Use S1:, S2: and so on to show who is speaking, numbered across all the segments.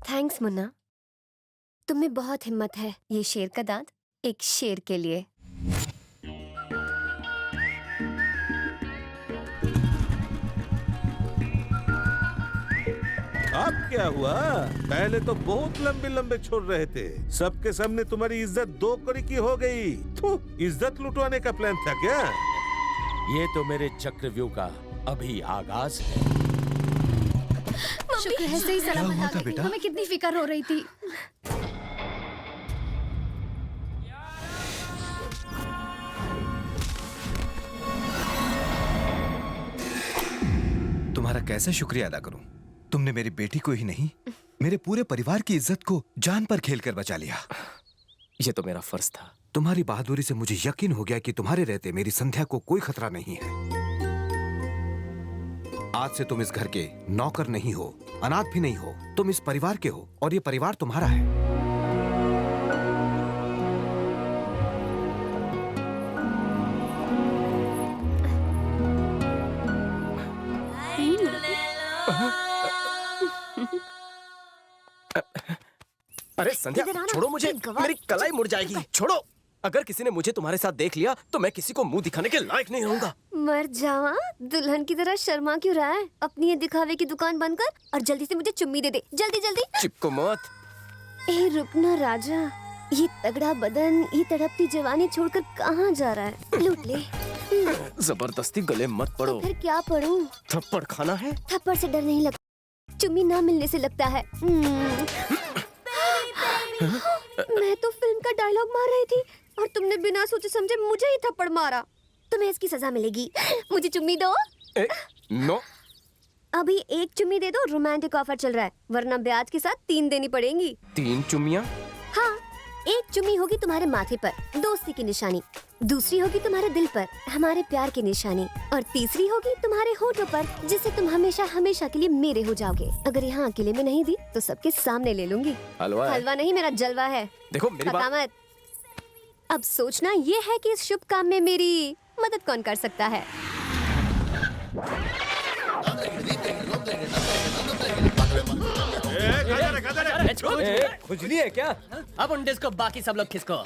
S1: Thanks Munna, तुम में बहुत हिम्मत है। ये शेर का दांत एक शेर के लिए।
S2: अब क्या हुआ? पहले तो बहुत लंबे लंबे छोड़ रहे थे, सबके सामने तुम्हारी इज्जत दो कड़ी की हो गई। इज्जत लुटवाने का प्लान था क्या?
S3: ये तो मेरे चक्रव्यूह का अभी आगाज है।
S1: शुक्र है सही सलामत आ गई। हमें कितनी फिक्र हो रही थी।
S4: तुम्हारा कैसे शुक्रिया अदा करूं? तुमने मेरी बेटी को ही नहीं, मेरे पूरे परिवार की इज्जत को जान पर खेलकर बचा लिया।
S3: ये तो मेरा फर्ज था।
S4: तुम्हारी बहादुरी से मुझे यकीन हो गया कि तुम्हारे रहते मेरी संध्या को कोई खतरा नहीं है। आज से तुम इस घर के नौकर नहीं हो, अनाथ भी नहीं हो, तुम इस परिवार के हो और ये परिवार तुम्हारा है।
S3: अरे संध्या, छोड़ो मुझे, मेरी कलाई मुड़ जाएगी। छोड़ो। अगर किसी ने मुझे तुम्हारे साथ देख लिया तो मैं किसी को मुंह दिखाने के लायक नहीं रहूंगा।
S1: मर जावा, दुल्हन की तरह शर्मा क्यों रहा है? अपनी ये दिखावे की दुकान बंद कर और जल्दी से मुझे चुम्मी दे दे। जल्दी जल्दी।
S3: चिपको मत।
S1: ए रुकना राजा, ये तगड़ा बदन, ये तड़पती जवानी छोड़कर कहाँ जा रहा है? लूट ले।
S3: जबरदस्ती गले मत पड़ो।
S1: फिर क्या पढ़ूं?
S3: थप्पड़ खाना है?
S1: थप्पड़ से डर नहीं लगता, चुम्मी ना मिलने से लगता है। मैं तो फिल्म का डायलॉग मार रही थी और तुमने बिना सोचे समझे मुझे ही थप्पड़ मारा। तुम्हें इसकी सजा मिलेगी। मुझे चुम्मी दो।
S3: नो।
S1: अभी एक चुम्मी दे दो, रोमांटिक ऑफर चल रहा है, वरना ब्याज के साथ 3 देनी पड़ेंगी।
S3: 3 चुम्मियाँ?
S1: हाँ, एक चुम्मी होगी तुम्हारे माथे पर, दोस्ती की निशानी। दूसरी होगी तुम्हारे दिल पर, हमारे प्यार की निशानी। और तीसरी होगी तुम्हारे होठों पर, जिससे तुम हमेशा हमेशा के लिए मेरे हो जाओगे। अगर यहाँ अकेले में नहीं दी तो सबके सामने ले लूंगी।
S3: हलवा?
S1: हलवा नहीं, मेरा जलवा है।
S3: देखो मेरी बात
S1: मत। अब सोचना ये है कि इस शुभ काम में मेरी मदद कौन कर सकता है।
S3: खुजली है क्या?
S5: अब उन डिस्को बाकी सब लोग किसको?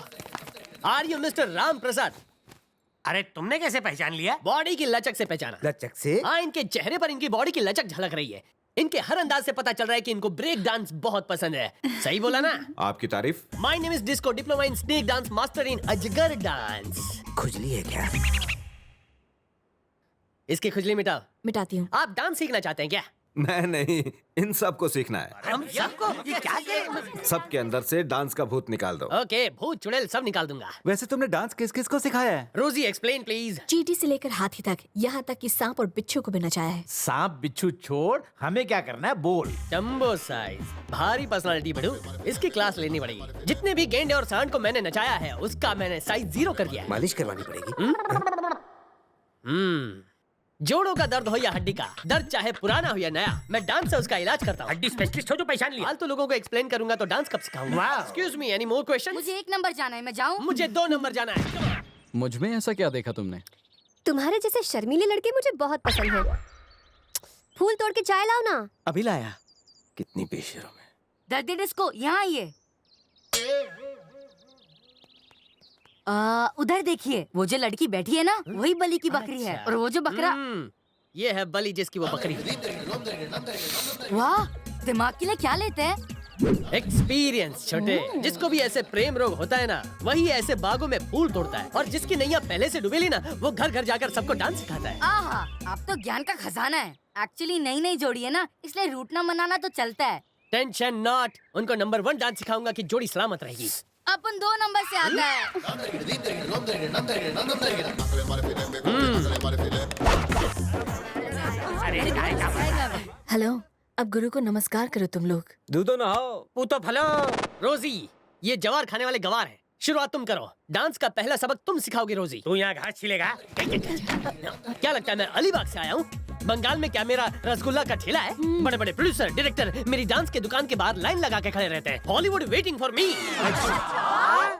S5: Are you mister Ram Prasad?
S6: अरे तुमने कैसे पहचान लिया?
S5: बॉडी की लचक से पहचाना।
S6: लचक से?
S5: हाँ, इनके चेहरे पर इनकी बॉडी की लचक झलक रही है। इनके हर अंदाज से पता चल रहा है कि इनको ब्रेक डांस बहुत पसंद है। सही बोला ना?
S4: आपकी तारीफ।
S5: My name is disco, diploma in snake dance, master in अजगर डांस।
S6: खुजली है क्या?
S5: इसकी खुजली मिटाओ।
S7: मिटाती हूँ।
S5: आप डांस सीखना चाहते हैं क्या?
S4: मैं नहीं, इन सबको सीखना है।
S6: हम सबको? ये क्या है?
S4: सबके अंदर से डांस का भूत निकाल दो।
S5: ओके, भूत चुड़ैल सब निकाल दूंगा।
S6: वैसे तुमने डांस किस किस को सिखाया है?
S5: रोजी एक्सप्लेन प्लीज।
S7: चींटी से लेकर हाथी तक, यहाँ तक कि सांप और बिच्छू को भी नचाया है।
S6: सांप बिच्छू छोड़, हमें क्या करना है बोल।
S5: जंबो साइज, भारी पर्सनालिटी बड़ू, इसकी क्लास लेनी पड़ेगी। जितने भी गेंडे और सांड को मैंने नचाया है उसका मैंने साइज 0 कर दिया है।
S6: मालिश करवानी पड़ेगी।
S5: जोड़ों का दर्द हो या हड्डी का दर्द, चाहे पुराना हो या नया, मैं डांस से उसका इलाज करता हूँ।
S6: हड्डी स्पेशलिस्ट हो जो पहचान लिया।
S5: फालतू लोगों को एक्सप्लेन करूंगा तो डांस कब सिखाऊंगा? Excuse me, any more question?
S8: मुझे 1 नंबर जाना है, मैं जाऊँ?
S5: मुझे 2 नंबर जाना है।
S9: मुझ में ऐसा क्या देखा तुमने?
S1: तुम्हारे जैसे शर्मीले लड़के मुझे बहुत पसंद हैं। फूल तोड़ के चाय लाओ ना।
S3: अभी लाया। कितनी बेशर्म है।
S8: दर्द डिस्को, यहाँ आइए। उधर देखिए, वो जो लड़की बैठी है ना, वही बलि की बकरी है। और वो जो बकरा,
S5: ये है बलि जिसकी वो बकरी।
S8: वाह, दिमाग के लिए क्या लेते हैं?
S5: एक्सपीरियंस छोटे। जिसको भी ऐसे प्रेम रोग होता है ना, वही ऐसे बागों में फूल तोड़ता है, और जिसकी नैया पहले से डूबेली ना, वो घर घर जाकर सबको डांस सिखाता है।
S8: आहा, आप तो ज्ञान का खजाना है। एक्चुअली नई जोड़ी है ना, इसलिए रूठना मनाना तो चलता है।
S5: टेंशन नॉट, उनको नंबर 1 डांस सिखाऊंगा कि जोड़ी सलामत रहेगी।
S8: अपन 2 नंबर से आता है।
S7: हेलो, अब गुरु को नमस्कार करो तुम लोग।
S3: दूधो ना हो
S5: पूतो भलो। रोजी, ये जवार खाने वाले गवार हैं। शुरुआत तुम करो। डांस का पहला सबक तुम सिखाओगी रोजी।
S6: तू यहाँ घास छिलेगा?
S5: क्या लगता है मैं अलीबाग से आया हूँ? बंगाल में क्या मेरा रसगुल्ला का ठेला है? बड़े बड़े प्रोड्यूसर, डायरेक्टर मेरी डांस के दुकान के बाहर लाइन लगा के खड़े रहते हैं। Hollywood waiting for me.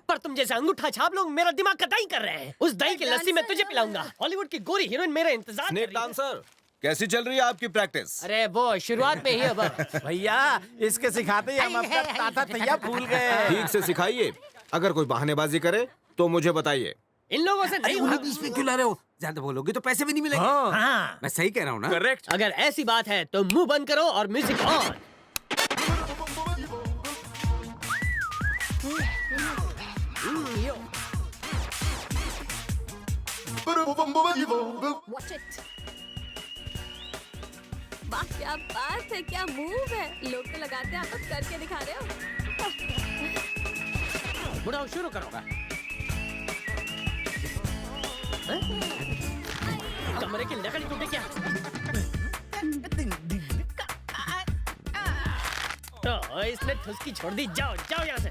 S5: पर तुम जैसे अंगूठा छाप लोग मेरा दिमाग का दही कर रहे हैं। उस दही की लस्सी मैं तुझे पिलाऊंगा। हॉलीवुड की गोरी हीरोइन मेरा इंतजार कर रही है।
S3: डांसर
S4: कैसी चल रही है आपकी प्रैक्टिस?
S5: अरे वो शुरुआत में ही अब।
S6: भैया इसके सिखाते ही हम अपना ताता तैया भूल गए।
S3: ठीक से सिखाइए। अगर कोई बहानेबाजी करे तो मुझे बताइए।
S5: इन लोगों से नहीं होगा।
S6: बीच में क्यों ला रहे हो? ज्यादा बोलोगे तो पैसे भी नहीं मिलेंगे।
S5: हाँ।
S6: मैं सही कह रहा हूँ ना?
S3: करेक्ट।
S5: अगर ऐसी बात है तो मुंह बंद करो और म्यूजिक ऑन।
S7: Watch it. वाह, क्या बात है, क्या मूव है। लोग तो लगाते हैं, आप तो करके दिखा रहे हो।
S5: बुढ़ाओ शुरू करो। कमरे की लकड़ी टूटे क्या? तो इसने ठुसकी छोड़ दी। जाओ जाओ यहाँ से।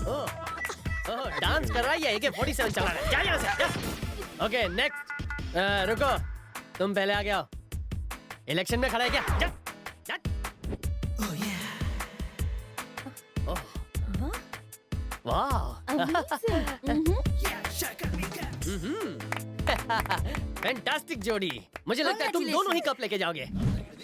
S5: ओह, डांस कर रहा है या AK-47 चला रहा है? जा यहाँ से। Okay next. रुको, तुम पहले आ गया। इलेक्शन में खड़ा है क्या? जा, जा। वाह, फैंटास्टिक जोड़ी। मुझे लगता है तुम दोनों ही कप लेके जाओगे।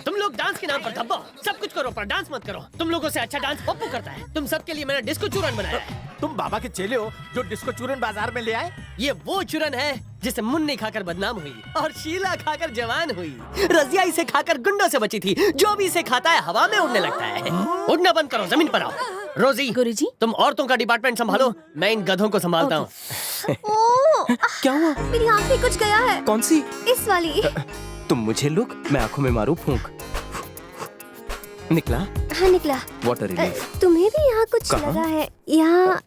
S5: तुम लोग डांस के नाम पर धब्बो, सब कुछ करो पर डांस मत करो। तुम लोगों से अच्छा डांस पप्पू करता है। तुम सबके लिए मैंने डिस्को चूरन बनाया है।
S6: तुम बाबा के चेले हो जो डिस्को चूरन बाजार में ले आए?
S5: ये वो चूरन है जिसे मुन्नी खाकर बदनाम हुई और शीला खाकर जवान हुई। रजिया इसे खाकर गुंडों से बची थी। जो भी इसे खाता है हवा में उड़ने लगता है। उड़ना बंद करो, जमीन पर आओ। रोजी,
S7: गुरुजी,
S5: तुम औरतों का डिपार्टमेंट संभालो, मैं इन गधों को संभालता हूँ।
S3: क्या हुआ?
S1: मेरी आँख में कुछ गया है।
S3: कौन सी?
S1: इस वाली।
S3: तुम मुझे लुक, मैं आंखों में मारू फूंक। निकला?
S1: हाँ निकला।
S3: Water relief.
S1: तुम्हें भी यहाँ कुछ लगा है? यहाँ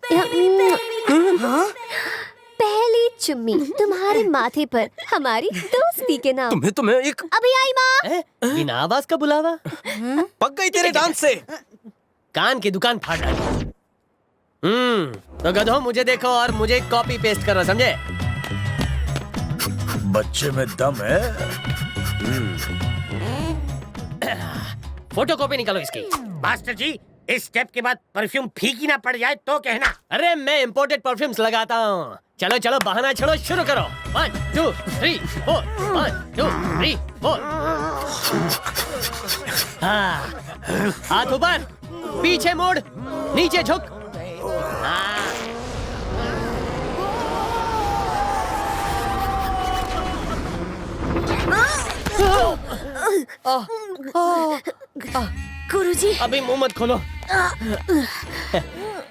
S1: पहली चुम्मी तुम्हारे माथे पर हमारी दोस्ती के नाम।
S3: तुम्हें एक
S1: अभी आई माँ।
S5: बिना आवाज का बुलावा।
S3: पक गई तेरे डांस से।
S5: कान की दुकान फाड़ डाली। तो गधों मुझे देखो और मुझे कॉपी पेस्ट करो, समझे?
S6: बच्चे में दम है।
S5: फोटो कॉपी निकालो इसकी।
S6: मास्टर जी, इस स्टेप के बाद परफ्यूम फीकी ना पड़ जाए तो कहना।
S5: अरे मैं इंपोर्टेड परफ्यूम्स लगाता हूँ। चलो चलो बहाना छोड़ो, शुरू करो। 1 2 3 4 1 2 3 4। हाथ ऊपर, पीछे मोड़, नीचे झुक।
S1: गुरुजी,
S5: अभी मुंह मत खोलो।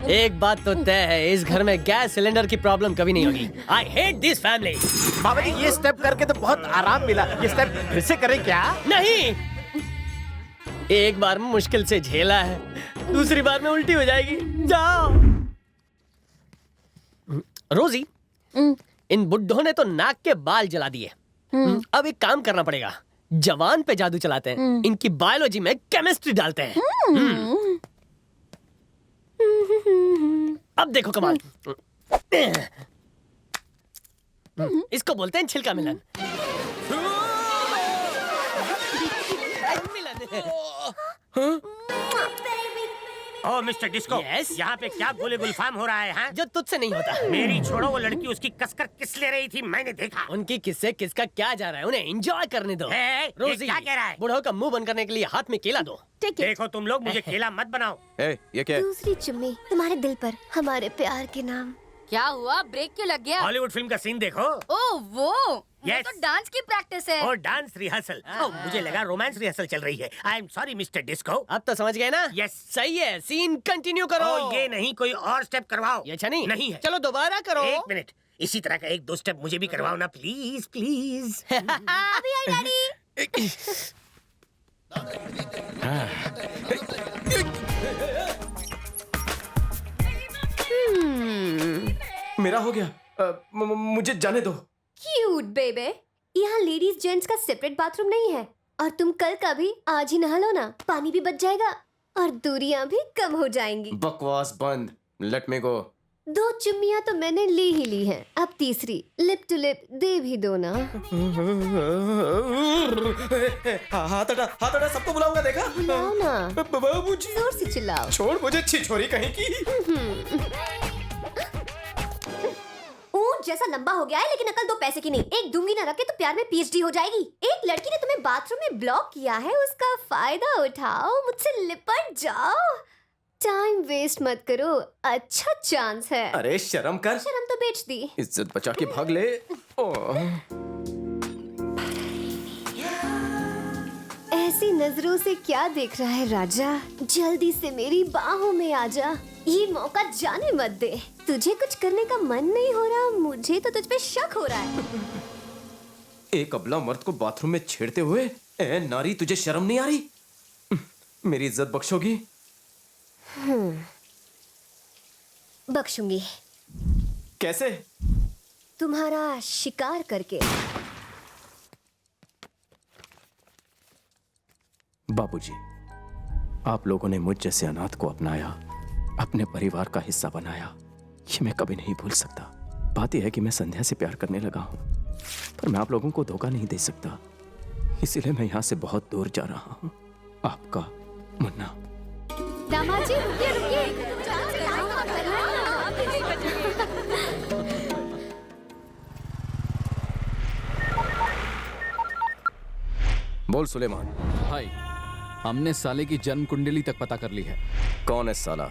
S5: एक बात तो तय है, इस घर में गैस सिलेंडर की प्रॉब्लम कभी नहीं होगी। I hate this family.
S6: बाबा जी, ये स्टेप करके तो बहुत आराम मिला। ये स्टेप फिर से करें क्या?
S5: नहीं, एक बार में मुश्किल से झेला है, दूसरी बार में उल्टी हो जाएगी। जाओ। रोजी, इन बुड्ढों ने तो नाक के बाल जला दिए। अब एक काम करना पड़ेगा। जवान पे जादू चलाते हैं, इनकी बायोलॉजी में केमिस्ट्री डालते हैं। अब देखो कमाल। इसको बोलते हैं छिलका मिलन।
S6: ओ मिस्टर डिस्को,
S5: Yes?
S6: यहाँ पे क्या गोले गुलफाम हो रहा है? हाँ?
S5: जो तुझसे नहीं होता।
S6: मेरी छोड़ो, वो लड़की उसकी कसकर किस ले रही थी, मैंने देखा।
S5: उनकी किससे किसका क्या जा रहा है, उन्हें एंजॉय करने दो।
S6: ये
S5: रोजी,
S6: क्या कह रहा है?
S5: बुढ़ाओ का मुंह बंद करने के लिए हाथ में केला दो।
S6: देखो तुम लोग, मुझे केला मत बनाओ।
S3: ये क्या है?
S1: दूसरी चुम्मी तुम्हारे दिल पर हमारे प्यार के नाम।
S8: क्या हुआ? ब्रेक क्यों लग गया?
S5: हॉलीवुड फिल्म का सीन देखो।
S8: ओह वो ये
S5: Yes.
S8: तो डांस की प्रैक्टिस है।
S5: और डांस रिहर्सल। मुझे लगा रोमांस रिहर्सल चल रही है। I am sorry mister disco. अब तो समझ गए ना? यस सही है। सीन कंटिन्यू करो।
S6: ये नहीं, कोई और स्टेप करवाओ।
S5: ये अच्छा नहीं?
S6: नहीं है।
S5: चलो दोबारा करो।
S6: एक मिनट, इसी तरह का एक दो स्टेप मुझे भी करवाओ ना, प्लीज प्लीज।
S1: अभी आई डैडी।
S3: मेरा हो गया। मुझे जाने दो।
S1: क्यूट बेबे। यहाँ लेडीज जेंट्स का सेपरेट बाथरूम नहीं है। और तुम कल का भी आज ही नहा लो ना, पानी भी बच जाएगा और दूरियां भी कम हो जाएंगी।
S3: बकवास बंद। लेट मी गो।
S1: 2 चुम्मियां तो मैंने ली ही ली हैं, अब तीसरी लिप टू लिप दे भी दो ना।
S3: हाथ हटा, सबको बुलाऊंगा, देखा?
S1: बुलाओ ना,
S3: बाबूजी।
S1: जोर से चिल्लाओ।
S3: छोड़ मुझे, छिछोरी कहीं की।
S1: ऊंट जैसा लंबा हो गया है, लेकिन अकल 2 पैसे की नहीं। एक दूंगी ना रखे तो प्यार में पीएचडी हो जाएगी। एक लड़की ने तुम्हें बाथरूम में ब्लॉक किया है, उसका फायदा उठाओ, मुझसे लिपट जाओ। टाइम वेस्ट मत करो, अच्छा चांस है।
S3: अरे शर्म कर।
S1: शर्म तो बेच दी।
S3: इज्जत बचा के भाग ले।
S1: ऐसी नजरों से क्या देख रहा है राजा? जल्दी से मेरी बाहों में आ जा। ये मौका जाने मत दे। तुझे कुछ करने का मन नहीं हो रहा, मुझे तो तुझ पे शक हो रहा है।
S3: एक अबला मर्द को बाथरूम में छेड़ते हुए, ए नारी, तुझे शर्म नहीं आ रही? मेरी इज्जत बख्शोगी?
S1: बख्शूंगी।
S3: कैसे?
S1: तुम्हारा शिकार करके।
S3: बाबूजी, आप लोगों ने मुझ जैसे अनाथ को अपनाया, अपने परिवार का हिस्सा बनाया, ये मैं कभी नहीं भूल सकता। बात यह है कि मैं संध्या से प्यार करने लगा हूं, पर मैं आप लोगों को धोखा नहीं दे सकता, इसीलिए मैं यहाँ से बहुत दूर जा रहा हूँ। आपका मुन्ना।
S1: दामाद जी रुकिए रुकिए।
S3: बोल सुलेमान।
S9: भाई, हमने साले की जन्म कुंडली तक पता कर ली है।
S3: कौन है साला?